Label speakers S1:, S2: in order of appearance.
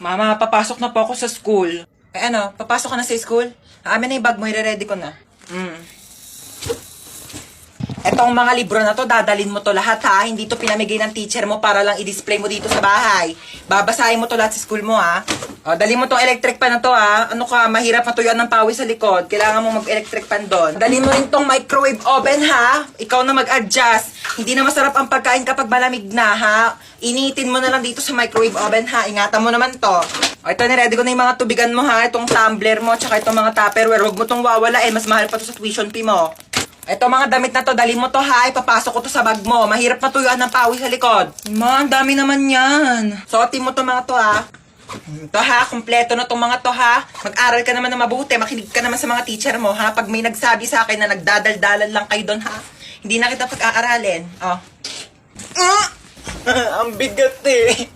S1: Mama, papasok na po ako sa school. Eh ano, papasok ka na sa school? Amin na yung bag mo, i-ready ko na. Etong mga libro na to, dadalin mo to lahat ha. Hindi to pinamigay ng teacher mo para lang i-display mo dito sa bahay. Babasahin mo to lahat sa school mo ha. O, dali mo tong electric pan na to ha. Ano ka, mahirap matuyuan ng pawis sa likod. Kailangan mo mag-electric pan doon. Dali mo rin tong microwave oven ha. Ikaw na mag-adjust. Hindi na masarap ang pagkain kapag malamig na ha. Initin mo na lang dito sa microwave oven ha. Ingatan mo naman to. O, ito, niready ko na yung mga tubigan mo ha. Itong tumbler mo, tsaka itong mga tupperware. Huwag mo tong wawala mas mahal pa to sa tuition fee mo. Ito mga damit na to, dali mo to ha, ipapasok ko to sa bag mo. Mahirap matuyuan ng pawis sa likod. Ma, ang dami naman yan. Suotin mo to mga to ha. Ito ha, kumpleto na tong mga to ha. Mag-aral ka naman na mabuti, makinig ka naman sa mga teacher mo ha. Pag may nagsabi sa akin na nagdadaldalan lang kayo doon ha, hindi na kita pag-aaralin. Oh. Ang bigat eh.